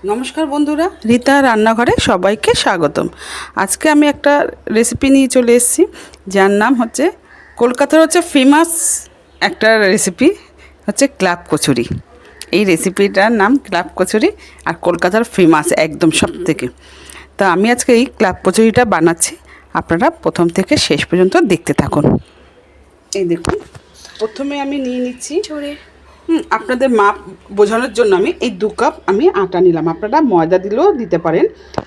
নমস্কার বন্ধুরা, রীতা রান্নাঘরে সবাইকে স্বাগতম। আজকে আমি একটা রেসিপি নিয়ে চলে এসেছি, যার নাম হচ্ছে কলকাতার ফেমাস একটা রেসিপি হচ্ছে ক্লাব কচুরি। এই রেসিপিটার নাম ক্লাব কচুরি আর কলকাতার ফেমাস একদম সব থেকে। তা আমি আজকে এই ক্লাব কচুরিটা বানাচ্ছি, আপনারা প্রথম থেকে শেষ পর্যন্ত দেখতে থাকুন। এই দেখুন, প্রথমে আমি নিয়ে নিচ্ছি আপনাদের মাপ বোঝানোর জন্য আমি এই 2 কাপ আমি আটা নিলাম। আপনারা ময়দা দিলেও দিতে পারেন,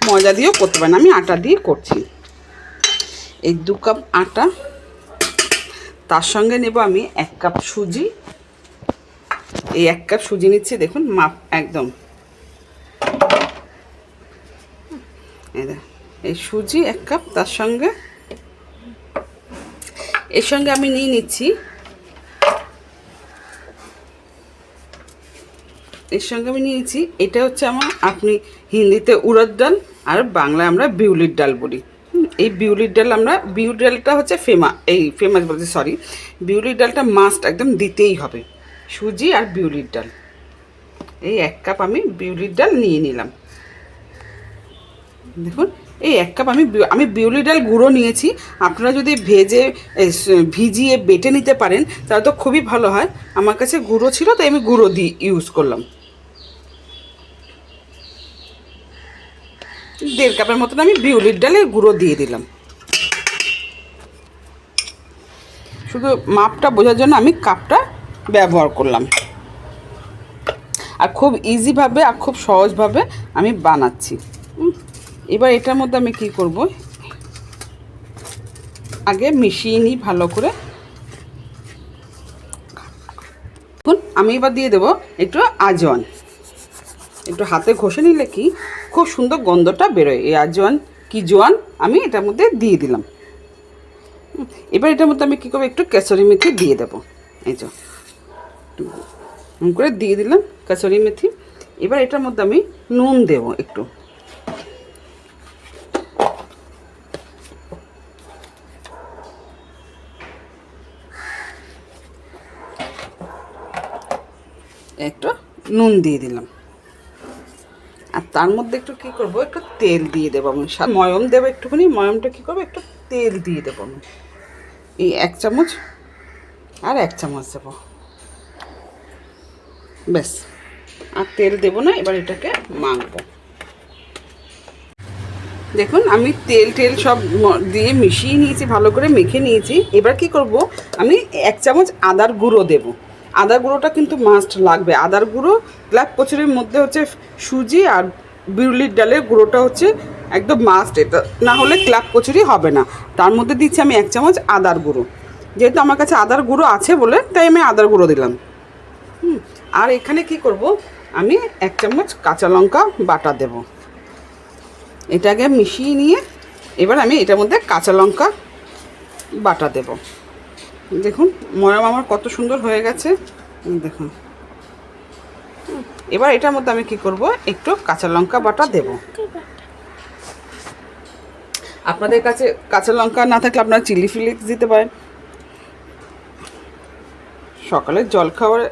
ময়দা দিয়েও করতে পারেন, আমি আটা দিয়ে করছি। এই 2 কাপ আটা, তার সঙ্গে নেব আমি 1 কাপ সুজি। এই 1 কাপ সুজি নিচ্ছি, দেখুন মাপ একদম। এই সুজি 1 কাপ, তার সঙ্গে এর সঙ্গে আমি নিয়ে নিচ্ছি এটা হচ্ছে আমার, আপনি হিন্দিতে উড়দ ডাল আর বাংলায় আমরা বিউলির ডাল বলি। এই বিউলির ডাল, বিউলির ডালটা হচ্ছে ফেমাস বলতে সরি, বিউলির ডালটা মাস্ট একদম দিতেই হবে। সুজি আর বিউলির ডাল, এই 1 কাপ আমি বিউলির ডাল নিয়ে নিলাম। দেখুন, এই 1 কাপ আমি বিউলির ডাল গুঁড়ো নিয়েছি। আপনারা যদি ভিজিয়ে বেটে নিতে পারেন তাহলে তো খুবই ভালো হয়। আমার কাছে গুঁড়ো ছিল, তাই আমি গুঁড়ো দিয়ে ইউজ করলাম। 1.5 কাপের মতন আমি বিউলির ডালের গুঁড়ো দিয়ে দিলাম। শুধু মাপটা বোঝার জন্য আমি কাপটা ব্যবহার করলাম। আর খুব ইজিভাবে আর খুব সহজভাবে আমি বানাচ্ছি। এবার এটার মধ্যে আমি কি করব, আগে মিশিয়ে নিই ভালো করে। দেখুন, আমি এবার দিয়ে দেবো একটু আজওয়ান। একটু হাতে ঘষে নিলে কি খুব সুন্দর গন্ধটা বেরোয়। এই আজওয়ান কি জোয়ান আমি এটার মধ্যে দিয়ে দিলাম। এবার এটার মধ্যে আমি কী করবো, একটু কাসুরি মেথি দিয়ে দেবো। এই যে করে দিয়ে দিলাম কাসুরি মেথি। এবার এটার মধ্যে আমি নুন দেবো একটু। একটু নুন দিয়ে দিলাম। আর তার মধ্যে একটু কী করবো, একটু তেল দিয়ে দেবো আমি। ময়ম দেবো একটুখানি, ময়মটা কী করবো, একটু তেল দিয়ে দেবো আমি। এই 1 চামচ আর 1 চামচ দেবো, ব্যাস। আর তেল দেবো না। এবার এটাকে মাখবো। দেখুন, আমি তেল সব দিয়ে মিশিয়ে নিয়েছি, ভালো করে মেখে নিয়েছি। এবার কি করব, আমি 1 চামচ আদার গুঁড়ো দেব। আদার গুঁড়োটা কিন্তু মাস্ট লাগবে। আদার গুঁড়ো ক্লাব কচুরির মধ্যে হচ্ছে সুজি আর বিউলির ডালের গুঁড়োটা হচ্ছে একদম মাস্ট। এটা না হলে ক্লাব কচুরি হবে না। তার মধ্যে দিচ্ছি আমি 1 চামচ আদার গুঁড়ো। যেহেতু আমার কাছে আদার গুঁড়ো আছে বলে তাই আমি আদার গুঁড়ো দিলাম। আর এখানে কি করব, আমি 1 চামচ কাঁচা লঙ্কা বাটা দেব। এটাকে মিশিয়ে নিয়ে এবার আমি এটার মধ্যে কাঁচা লঙ্কা বাটা দেব। দেখুন ময়ম আমার কত সুন্দর হয়ে গেছে, দেখুন। এবার এটার মধ্যে আমি কি করব, একটু কাঁচা লঙ্কা বাটা দেব। আপনাদের কাছে কাঁচা লঙ্কা না থাকলে আপনারা চিলি ফ্লেক্স দিতে পারেন। সকালের জলখাবারে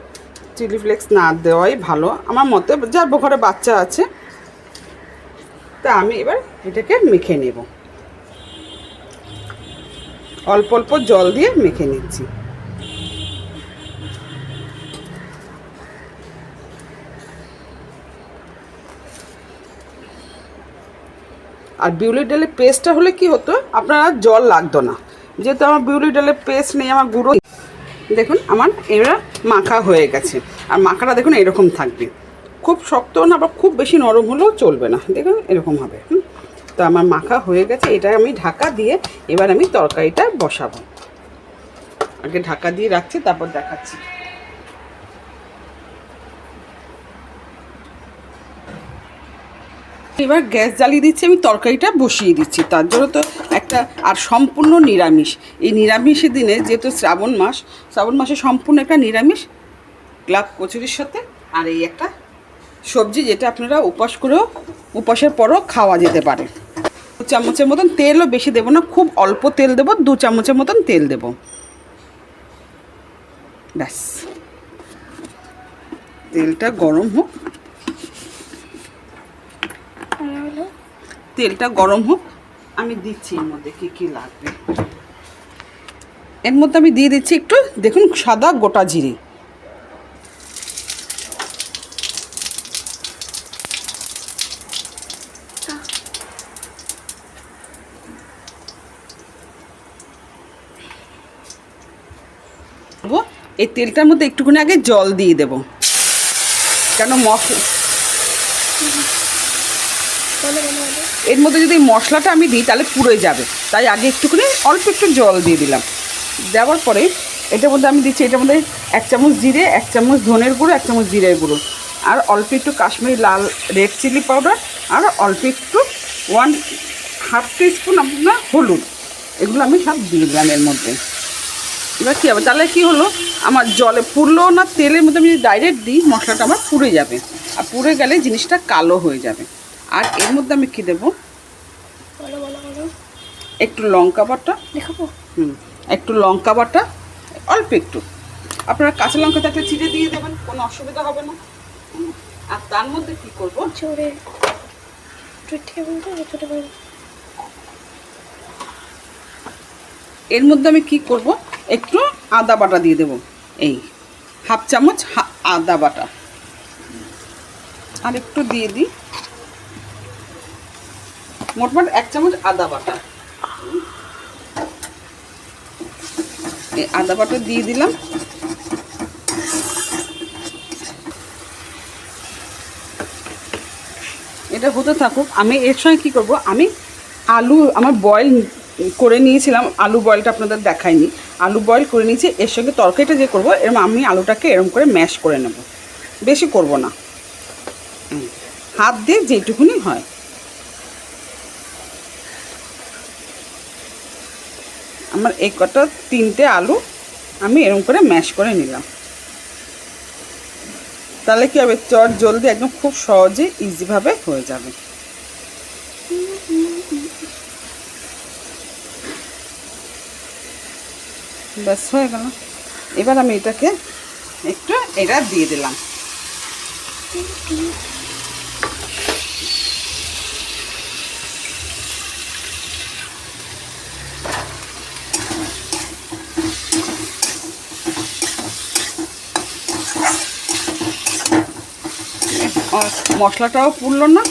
চিলি ফ্লেক্স না দেওয়াই ভালো আমার মতে, যার ঘরে বাচ্চা আছে। তা আমি এবার এটাকে মেখে নেব, অল্প অল্প জল দিয়ে মেখে নিচ্ছি। আর বিউলির ডালের পেস্টটা হলে কি হতো, আপনারা জল লাগতো না। যেহেতু আমার বিউলির ডালের পেস্ট নেই, আমার গুঁড়ো। দেখুন আমার এবার মাখা হয়ে গেছে। আর মাখাটা দেখুন এরকম থাকবে, খুব শক্ত না আবার খুব বেশি নরম হলেও চলবে না। দেখুন এরকম হবে। তো আমার মাখা হয়ে গেছে। এটা আমি ঢাকা দিয়ে এবার আমি তরকারিটা বসাবো। আগে ঢাকা দিয়ে রাখছি, তারপর দেখাচ্ছি। এবার গ্যাস জ্বালিয়ে দিচ্ছি, আমি তরকারিটা বসিয়ে দিচ্ছি। তার জন্য তো একটা, আর সম্পূর্ণ নিরামিষ। এই নিরামিষের দিনে যেহেতু শ্রাবণ মাসে সম্পূর্ণ একটা নিরামিষ ক্লাব কচুরির সাথে। আর এই একটা সবজি যেটা আপনারা উপাসের পরও খাওয়া যেতে পারে। 2 চামচের মতন তেলও বেশি দেবো না, খুব অল্প তেল দেবো, 2 চামচের মতন তেল দেবো, ব্যাস। তেলটা গরম হোক। তেলটা গরম হোক, আমি দিচ্ছি এর মধ্যে কী কী লাগবে। এর মধ্যে আমি দিয়ে দিচ্ছি একটু, দেখুন, সাদা গোটা জিরে, এই তেলটার মধ্যে একটুখানি আগে জল দিয়ে দেবো, কেন এর মধ্যে যদি মশলাটা আমি দিই তাহলে পুড়ে যাবে, তাই আগে একটুখানি অল্প একটু জল দিয়ে দিলাম। দেওয়ার পরে এটার মধ্যে আমি দিচ্ছি, এটার মধ্যে 1 চামচ জিরে, 1 চামচ ধনের গুঁড়ো, 1 চামচ জিরের গুঁড়ো, আর অল্প একটু কাশ্মীরি লাল রেড চিলি পাউডার, আর অল্প একটু 1/2 টিস্পুন আপনার হলুদ। এগুলো আমি সব দিয়ে দিলাম এর মধ্যে। এবার কী হবে, তাহলে কী হলো, আমার জলে পুড়লো না, তেলের মধ্যে আমি যদি ডাইরেক্ট দিই মশলাটা আমার পুড়ে যাবে, আর পুড়ে গেলে জিনিসটা কালো হয়ে যাবে। আর এর মধ্যে আমি কী দেবো, একটু লঙ্কা বাটা দেখাবো, একটু লঙ্কা বাটা, অল্প একটু, আপনারা কাঁচা লঙ্কা থাকলে চিড়ে দিয়ে দেবেন, কোনো অসুবিধা হবে না। আর তার মধ্যে কী করবো, এর মধ্যে আমি কি করব, একটু আদা বাটা দিয়ে দেবো, এই 1/2 চামচ আদা বাটা, আর একটু দিয়ে দিই, মোটমাট 1 চামচ আদা বাটা। এই আদা বাটা দিয়ে দিলাম। এটা হতে থাকুক, আমি এর সঙ্গে কী করবো, আমি আলু আমার বয়েল করে নিয়েছিলাম, আলু বয়েলটা আপনাদের দেখাইনি, আলু বয়েল করে নিয়েছি, এর সঙ্গে তরকারিটা যে করবো, এরম আমি আলুটাকে এরম করে ম্যাশ করে নেব, বেশি করব না, হাত দিয়ে যেটুকুনি হয়। আমার এই কটা 3টে আলু আমি এরম করে ম্যাশ করে নিলাম, তাহলে কী হবে, চট জলদি একদম খুব সহজে ইজিভাবে হয়ে যাবে। ব্যাস হয়ে গেল। এবার আমি এটাকে একটু এটা দিয়ে দিলাম, মশলাটাও পুড়লো না।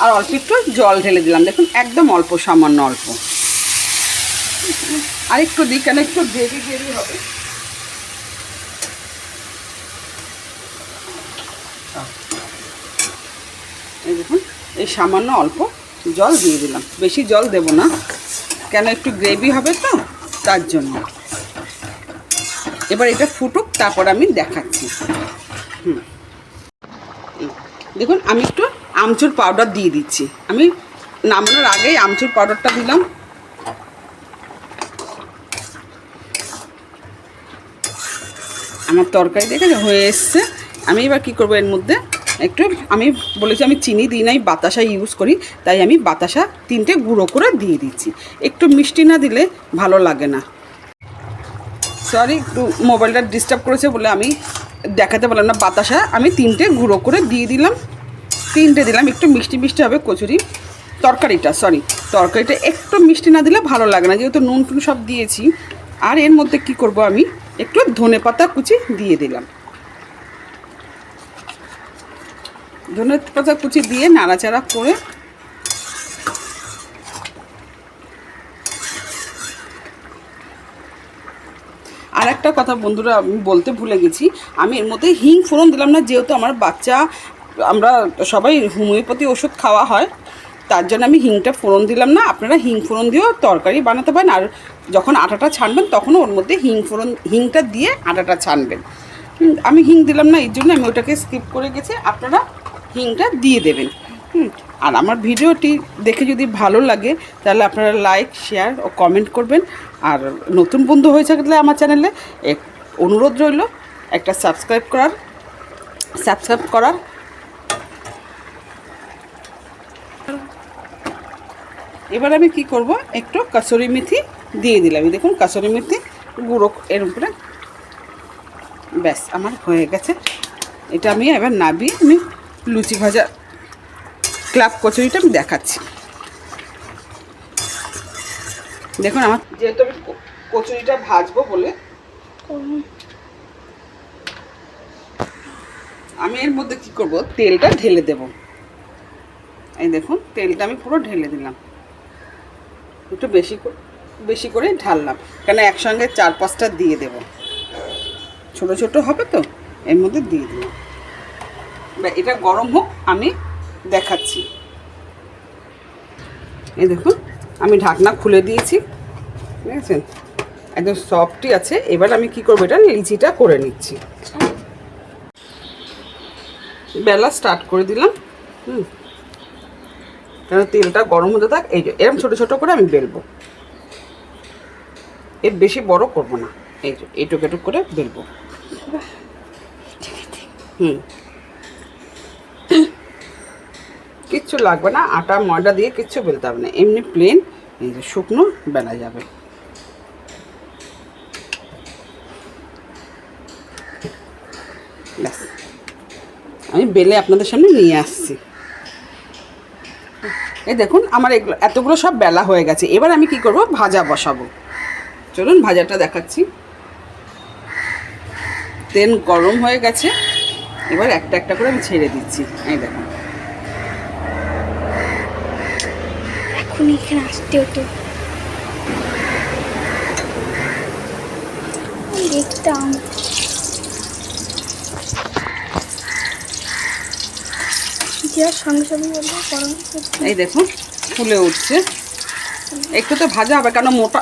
আর অল্প একটু জল ঢেলে দিলাম, দেখুন একদম অল্প, সামান্য অল্প, আর একটু দিই, কেন একটু গ্রেভি গ্রেভি হবে। এই দেখুন, এই সামান্য অল্প জল দিয়ে দিলাম, বেশি জল দেব না, কেন একটু গ্রেভি হবে তো, তার জন্য। এবার এটা ফুটুক, তারপর আমি দেখাচ্ছি। দেখুন, আমি একটু আমচুর পাউডার দিয়ে দিচ্ছি, আমি নামানোর আগেই আমচুর পাউডারটা দিলাম। আমার তরকারি দেখে হয়ে এসছে। আমি এবার কী করবো, এর মধ্যে একটু, আমি বলেছি আমি চিনি দিই নাই, বাতাসা ইউজ করি, তাই আমি বাতাসা 3টে গুঁড়ো করে দিয়ে দিচ্ছি। একটু মিষ্টি না দিলে ভালো লাগে না। সরি, একটু মোবাইলটা ডিস্টার্ব করেছে বলে আমি দেখাতে পারলাম না। বাতাসা আমি 3টে গুঁড়ো করে দিয়ে দিলাম, 3টে দিলাম, একটু মিষ্টি মিষ্টি হবে কচুরি তরকারিটা একটু মিষ্টি না দিলে ভালো লাগে না, যেহেতু নুন টুন সব দিয়েছি। আর এর মধ্যে কি করব, আমি একটু ধনেপাতা কুচি দিয়ে দিলাম, ধনেপাতা কুচি দিয়ে নাড়াচাড়া করে আর একটা কথা বন্ধুরা আমি বলতে ভুলে গেছি, আমি এর মধ্যে হিং ফোড়ন দিলাম না, যেহেতু আমার বাচ্চা, আমরা সবাই হোমিওপ্যাথি ওষুধ খাওয়া হয়, তার জন্য আমি হিংটা ফোড়ন দিলাম না। আপনারা হিং ফোড়ন দিয়েও তরকারি বানাতে পারেন, আর যখন আটাটা ছানবেন তখনও ওর মধ্যে হিংটা দিয়ে আটাটা ছানবেন। আমি হিং দিলাম না, এই জন্য আমি ওটাকে স্কিপ করে গেছি, আপনারা হিংটা দিয়ে দেবেন। আর আমার ভিডিওটি দেখে যদি ভালো লাগে তাহলে আপনারা লাইক, শেয়ার ও কমেন্ট করবেন। আর নতুন বন্ধু হয়ে থাকলে আমার চ্যানেলে অনুরোধ রইল একটা সাবস্ক্রাইব করার। এবার আমি কি করব, একটু কাসুরি মেথি দিয়ে দিলাম। দেখুন কাসুরি মেথি গুঁড়ো এর উপরে, ব্যাস আমার হয়ে গেছে। এটা আমি এবার নাবিয়ে আমি লুচি ভাজা ক্লাব কচুরিটা আমি দেখাচ্ছি। দেখুন আমার যেহেতু আমি কচুরিটা ভাজবো বলে আমি এর মধ্যে কি করব, তেলটা ঢেলে দেব। এই দেখুন তেলটা আমি পুরো ঢেলে দিলাম, একটু বেশি করে ঢাললাম, কেন একসঙ্গে 4-5টা দিয়ে দেব, ছোট ছোট হবে তো এর মধ্যে দিয়ে দিলাম। এটা গরম হোক, আমি দেখাচ্ছি। এই দেখুন আমি ঢাকনা খুলে দিয়েছি, বুঝেছেন, একদম সফটই আছে। এবার আমি কি করবো, এটা লিচিটা করে নিচ্ছি। বেলা স্টার্ট করে দিলাম, কেন তেলটা গরম হতে থাক। এই যে এরকম ছোটো ছোটো করে আমি বেলবো, এর বেশি বড় করব না। এই যে এটুক এটুক করে বেলবো। কিচ্ছু লাগবে না, আটা ময়দা দিয়ে কিচ্ছু বেলতে হবে না, এমনি প্লেন এই যে শুকনো বেলা যাবে। ব্যাস আমি বেলে আপনাদের সামনে নিয়ে আসছি। এই দেখুন আমার এতগুলো সব বেলা হয়ে গেছে। এবার আমি কি করব, ভাজা বসাবো। চলুন ভাজাটা দেখাচ্ছি। তেল গরম হয়ে গেছে, এবার একটা একটা করে আমি ছেড়ে দিচ্ছি। এই দেখুন এখন এখানে আসতে হতো, দেখতাম। সঙ্গে সঙ্গে বলবো গরম। এই দেখুন ফুলে উঠছে, একটু তো ভাজা হবে, কেন মোটা।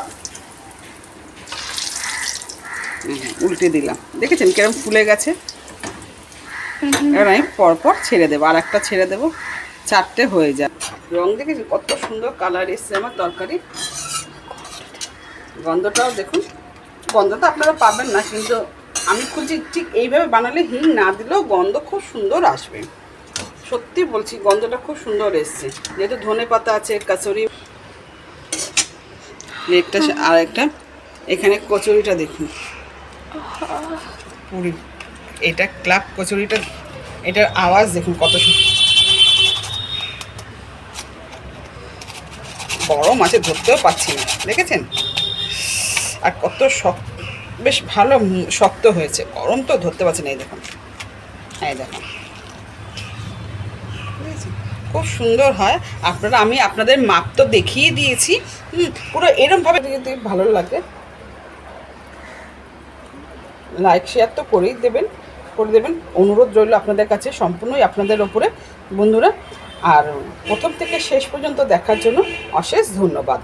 উল্টে দিলাম, দেখেছেন কিরকম ফুলে গেছে। এবার আমি পরপর ছেড়ে দেবো, আর একটা ছেড়ে দেবো, 4টে হয়ে যায়। রং দেখেছেন কত সুন্দর কালার এসছে আমার তরকারি। গন্ধটাও দেখুন, গন্ধটা আপনারা পাবেন না, কিন্তু আমি খুঁজি ঠিক এইভাবে বানালে হিং না দিলেও গন্ধ খুব সুন্দর আসবে। সত্যি বলছি গন্ধটা খুব সুন্দর এসছে, যেহেতু ধনে পাতা আছে, কাসুরি একটা, আর একটা এখানে কচুরিটা দেখুন পুরি, এটা ক্লাব কচুরিটা, এটার আওয়াজ দেখুন কত গরম আছে, ধরতেও পাচ্ছি না, দেখেছেন। আর কত শক্ত, বেশ ভালো শক্ত হয়েছে, গরম তো ধরতে পারছি না। এই দেখুন, এই দেখুন খুব সুন্দর হয়। আমি আপনাদের মাপ তো দেখিয়ে দিয়েছি, পুরো এরমভাবে যদি ভালো লাগে লাইক শেয়ার তো করে দেবেন। অনুরোধ রইল আপনাদের কাছে, সম্পূর্ণই আপনাদের ওপরে বন্ধুরা। আর প্রথম থেকে শেষ পর্যন্ত দেখার জন্য অশেষ ধন্যবাদ।